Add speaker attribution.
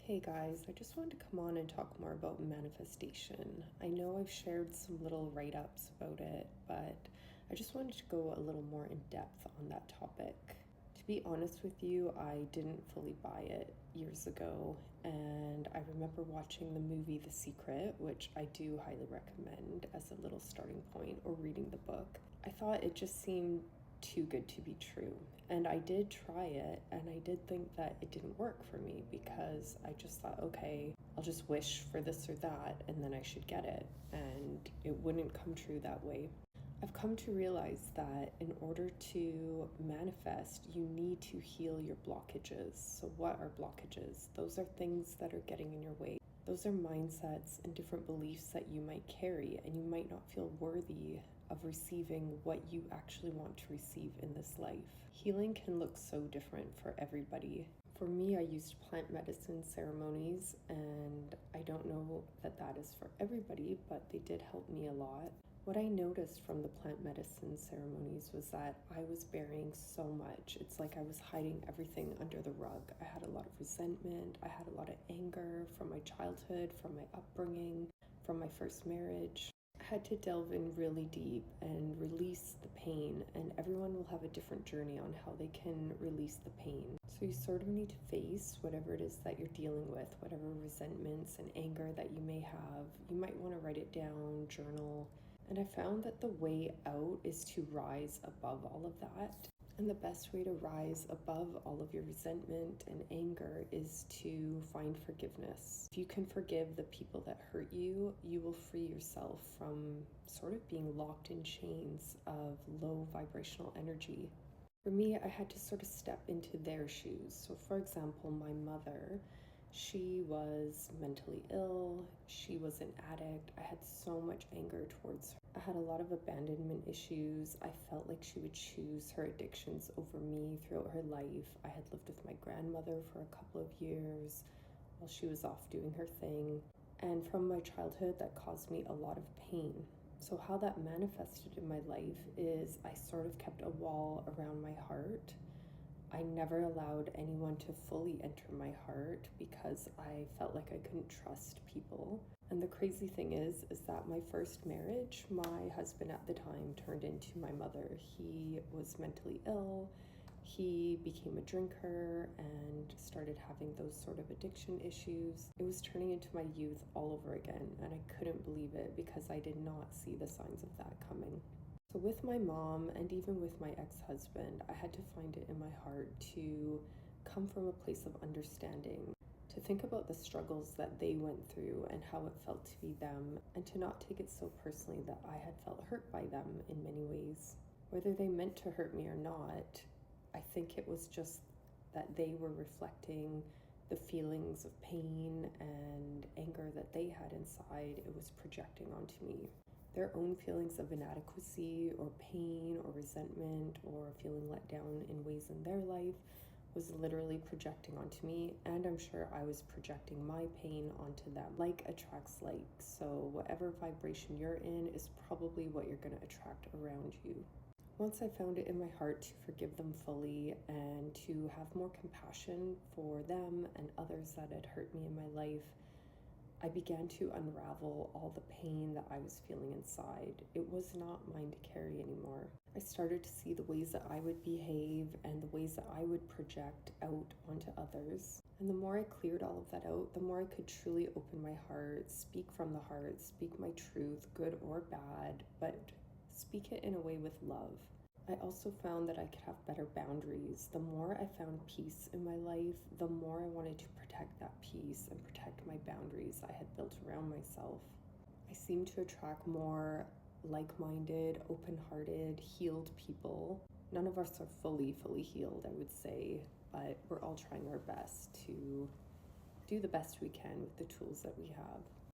Speaker 1: Hey guys, I just wanted to come on and talk more about manifestation. I know I've shared some little write ups about it, but I just wanted to go a little more in depth on that topic. To be honest with you, I didn't fully buy it years ago, and I remember watching the movie The Secret, which I do highly recommend as a little starting point, or reading the book. I thought it just seemed too good to be true. And I did try it, and I did think that it didn't work for me because I just thought, okay, I'll just wish for this or that, and then I should get it. And it wouldn't come true that way. I've come to realize that in order to manifest, you need to heal your blockages. So, what are blockages? Those are things that are getting in your way. Those are mindsets and different beliefs that you might carry, and you might not feel worthy of receiving what you actually want to receive in this life. Healing can look so different for everybody. For me, I used plant medicine ceremonies, and I don't know that that is for everybody, but they did help me a lot. What I noticed from the plant medicine ceremonies was that I was burying so much. It's like I was hiding everything under the rug. I had a lot of resentment. I had a lot of anger from my childhood, from my upbringing, from my first marriage. I had to delve in really deep and release the pain, and everyone will have a different journey on how they can release the pain. So you sort of need to face whatever it is that you're dealing with, whatever resentments and anger that you may have. You might want to write it down, journal. And I found that the way out is to rise above all of that. And the best way to rise above all of your resentment and anger is to find forgiveness. If you can forgive the people that hurt you, you will free yourself from sort of being locked in chains of low vibrational energy. For me, I had to sort of step into their shoes. So for example, my mother, she was mentally ill. She was an addict. I had so much anger towards her. I had a lot of abandonment issues. I felt like she would choose her addictions over me throughout her life. I had lived with my grandmother for a couple of years while she was off doing her thing. And from my childhood, that caused me a lot of pain. So how that manifested in my life is I sort of kept a wall around my heart. I never allowed anyone to fully enter my heart because I felt like I couldn't trust people. And the crazy thing is that my first marriage, my husband at the time turned into my mother. He was mentally ill. He became a drinker and started having those sort of addiction issues. It was turning into my youth all over again, and I couldn't believe it because I did not see the signs of that coming. So with my mom and even with my ex-husband, I had to find it in my heart to come from a place of understanding, to think about the struggles that they went through and how it felt to be them, and to not take it so personally that I had felt hurt by them in many ways. Whether they meant to hurt me or not, I think it was just that they were reflecting the feelings of pain and anger that they had inside. It was projecting onto me. Their own feelings of inadequacy or pain or resentment or feeling let down in ways in their life was literally projecting onto me, and I'm sure I was projecting my pain onto them. Like attracts like, so whatever vibration you're in is probably what you're going to attract around you. Once I found it in my heart to forgive them fully and to have more compassion for them and others that had hurt me in my life, I began to unravel all the pain that I was feeling inside. It was not mine to carry anymore. I started to see the ways that I would behave and the ways that I would project out onto others. And the more I cleared all of that out, the more I could truly open my heart, speak from the heart, speak my truth, good or bad, but speak it in a way with love. I also found that I could have better boundaries. The more I found peace in my life, the more I wanted to protect that peace and protect my boundaries I had built around myself. I seemed to attract more like-minded, open-hearted, healed people. None of us are fully healed, I would say, but we're all trying our best to do the best we can with the tools that we have.